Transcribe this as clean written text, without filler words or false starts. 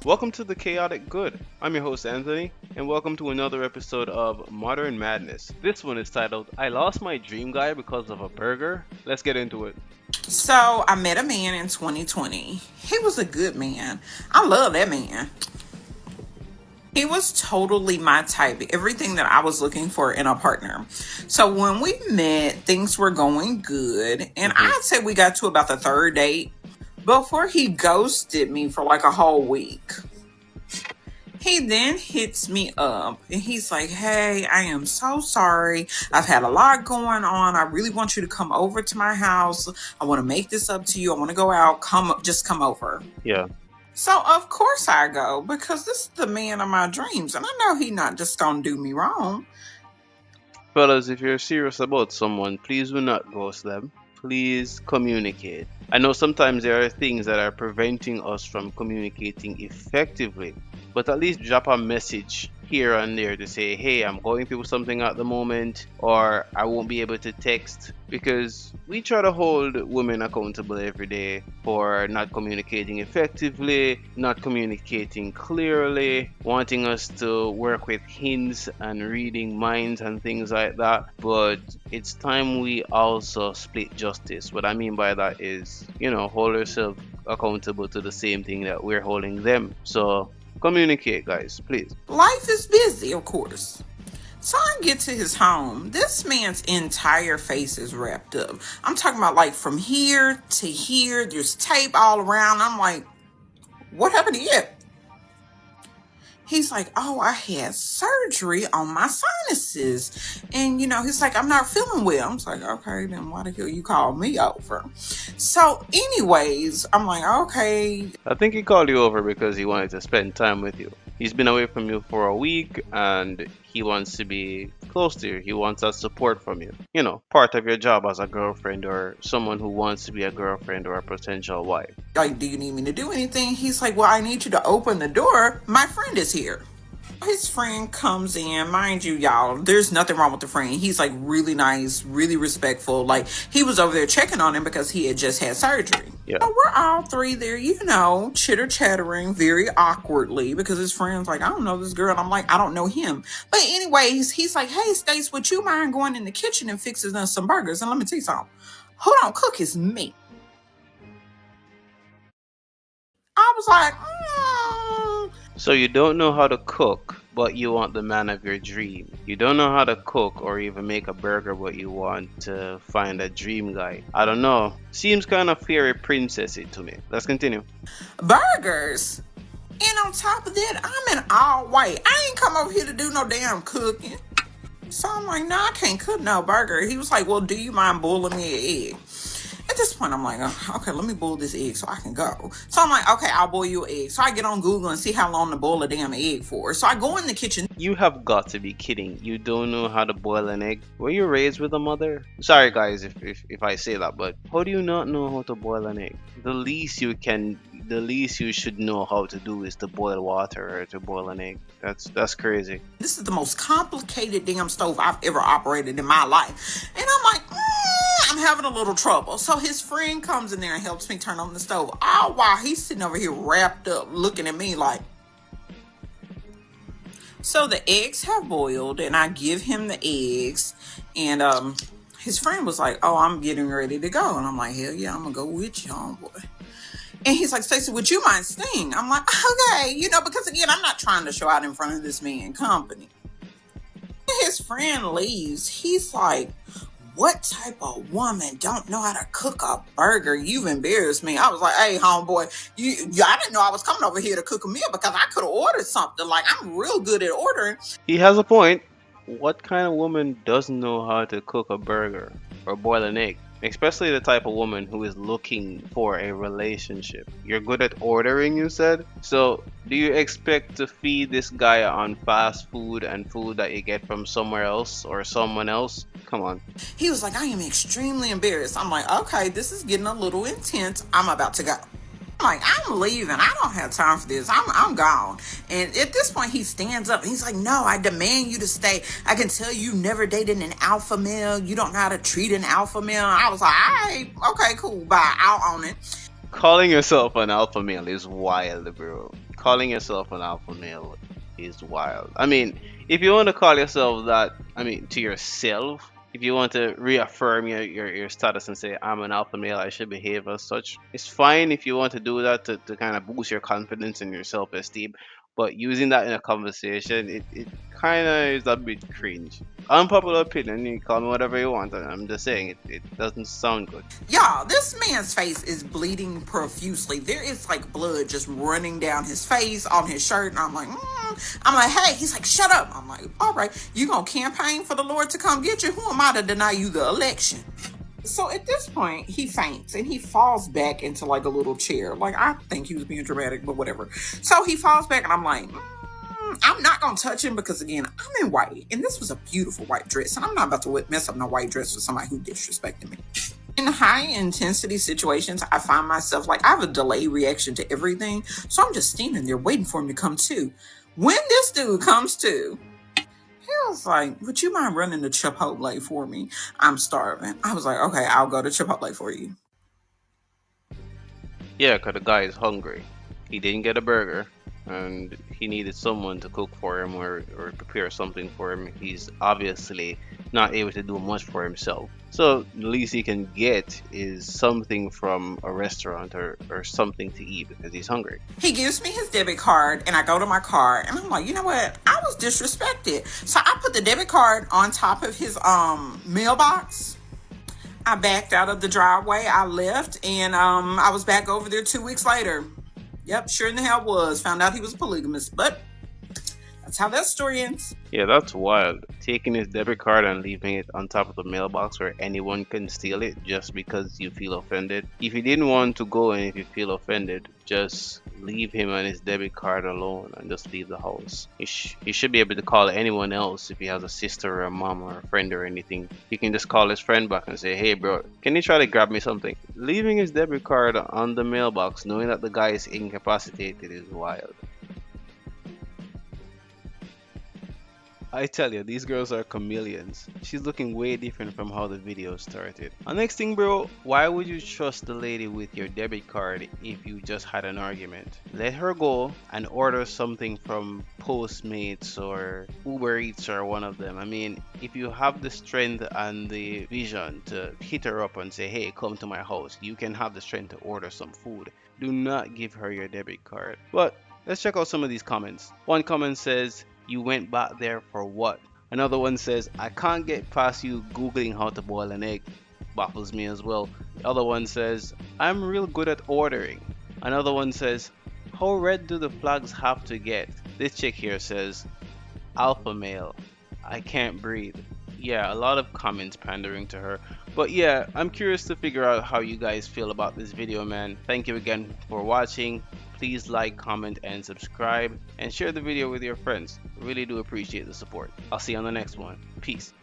Welcome to the Chaotic Good. I'm your host Anthony, and welcome to another episode of Modern Madness. This one is titled, I Lost My Dream Guy Because of a Burger. Let's get into it. So I met a man in 2020. He was a good man. I love that man. He was totally my type, everything that I was looking for in a partner. So when we met, things were going good. And I'd say we got to about the third date before he ghosted me for like a whole week. He then hits me up and he's like, hey, I am so sorry. I've had a lot going on. I really want you to come over to my house. I want to make this up to you. I want to go out. Just come over. Yeah. So of course I go, because this is the man of my dreams. And I know he not just gonna do me wrong. Fellas, if you're serious about someone, please do not ghost them. Please communicate. I know sometimes there are things that are preventing us from communicating effectively, but at least drop a message here and there to say, hey, I'm going through something at the moment, or I won't be able to text, because we try to hold women accountable every day for not communicating effectively, not communicating clearly, wanting us to work with hints and reading minds and things like that. But it's time we also split justice. What I mean by that is, hold yourself accountable to the same thing that we're holding them. So communicate, guys, please. Life is busy, of course. So I get to his home. This man's entire face is wrapped up. I'm talking about like from here to here. There's tape all around. I'm like, what happened to you? He's like, oh, I had surgery on my sinuses. And, he's like, I'm not feeling well. I'm like, okay, then why the hell you called me over? So anyways, I'm like, okay. I think he called you over because he wanted to spend time with you. He's been away from you for a week and he wants to be close to you. He wants that support from you. Part of your job as a girlfriend or someone who wants to be a girlfriend or a potential wife. Like, do you need me to do anything? He's like, well, I need you to open the door. My friend is here. His friend comes in, mind you, y'all, there's nothing wrong with the friend. He's like really nice, really respectful. Like he was over there checking on him because he had just had surgery. Yeah. So we're all three there, chitter chattering very awkwardly because his friend's like, I don't know this girl. And I'm like, I don't know him. But anyways, he's like, hey, Stace, would you mind going in the kitchen and fixing us some burgers? And let me tell you something. Who don't cook is me. I was like, So you don't know how to cook, but you want the man of your dream. You don't know how to cook or even make a burger, but you want to find a dream guy. I don't know. Seems kind of fairy princessy to me. Let's continue. Burgers. And on top of that, I'm in all white. I ain't come over here to do no damn cooking. So I'm like, no, I can't cook no burger. He was like, well, do you mind boiling me an egg? At this point, I'm like, okay, let me boil this egg so I can go. So I'm like, okay, I'll boil you an egg. So I get on Google and see how long to boil a damn egg for. So I go in the kitchen. You have got to be kidding. You don't know how to boil an egg? Were you raised with a mother? Sorry, guys, if I say that, but how do you not know how to boil an egg? The least you should know how to do is to boil water or to boil an egg. That's crazy. This is the most complicated damn stove I've ever operated in my life. And I'm like, I'm having a little trouble. So his friend comes in there and helps me turn on the stove. All while he's sitting over here wrapped up looking at me like. So the eggs have boiled and I give him the eggs. And his friend was like, oh, I'm getting ready to go. And I'm like, hell yeah, I'm going to go with you, homeboy. And he's like, Stacey, would you mind staying? I'm like, okay, because again, I'm not trying to show out in front of this man company. His friend leaves. He's like, what type of woman don't know how to cook a burger? You've embarrassed me. I was like, hey, homeboy, I didn't know I was coming over here to cook a meal because I could have ordered something. Like, I'm real good at ordering. He has a point. What kind of woman doesn't know how to cook a burger or boil an egg? Especially the type of woman who is looking for a relationship. You're good at ordering, you said? So, do you expect to feed this guy on fast food and food that you get from somewhere else or someone else? Come on. He was like, I am extremely embarrassed. I'm like, okay, this is getting a little intense. I'm about to go. I'm like, I'm leaving. I don't have time for this. I'm gone. And at this point, he stands up and he's like, no, I demand you to stay. I can tell you never dated an alpha male. You don't know how to treat an alpha male. I was like, all right, okay, cool, bye. I'll own it. Calling yourself an alpha male is wild, bro. Calling yourself an alpha male is wild. I mean, if you want to call yourself that, I mean, to yourself, if you want to reaffirm your status and say, I'm an alpha male, I should behave as such, it's fine if you want to do that to kind of boost your confidence and your self esteem. But using that in a conversation, it kind of is a bit cringe. Unpopular opinion, you call me whatever you want. I'm just saying, it doesn't sound good. Y'all, this man's face is bleeding profusely. There is like blood just running down his face, on his shirt, and I'm like, I'm like, hey, he's like, shut up. I'm like, all right, you gonna campaign for the Lord to come get you? Who am I to deny you the election? So at this point, he faints and he falls back into like a little chair. Like, I think he was being dramatic, but whatever. So he falls back, and I'm like, I'm not gonna touch him because again, I'm in white, and this was a beautiful white dress, and I'm not about to mess up no white dress for somebody who disrespected me. In high intensity situations, I find myself like I have a delay reaction to everything, so I'm just standing there waiting for him to come to. When this dude comes to, he was like, would you mind running to Chipotle for me? I'm starving. I was like, okay, I'll go to Chipotle for you. Yeah, 'cause the guy is hungry. He didn't get a burger, and he needed someone to cook for him or prepare something for him. He's obviously not able to do much for himself. So the least he can get is something from a restaurant or something to eat because he's hungry. He gives me his debit card, and I go to my car, and I'm like, you know what? I was disrespected. So I put the debit card on top of his mailbox. I backed out of the driveway. I left, and I was back over there 2 weeks later. Yep, sure in the hell was. Found out he was a polygamist, but that's how that story ends. Yeah, that's wild. Taking his debit card and leaving it on top of the mailbox where anyone can steal it just because you feel offended. If you didn't want to go and if you feel offended, just leave him and his debit card alone and just leave the house. He should be able to call anyone else if he has a sister or a mom or a friend or anything. He can just call his friend back and say, hey bro, can you try to grab me something? Leaving his debit card on the mailbox knowing that the guy is incapacitated is wild. I tell you, these girls are chameleons. She's looking way different from how the video started. Next thing bro, why would you trust the lady with your debit card if you just had an argument? Let her go and order something from Postmates or Uber Eats or one of them. I mean, if you have the strength and the vision to hit her up and say, hey, come to my house, you can have the strength to order some food. Do not give her your debit card. But let's check out some of these comments. One comment says, you went back there for what? Another one says, I can't get past you googling how to boil an egg. Baffles me as well. The other one says, I'm real good at ordering. Another one says, how red do the flags have to get? This chick here says, alpha male, I can't breathe. Yeah, a lot of comments pandering to her. But yeah, I'm curious to figure out how you guys feel about this video, man. Thank you again for watching. Please like, comment, and subscribe, and share the video with your friends. Really do appreciate the support. I'll see you on the next one. Peace.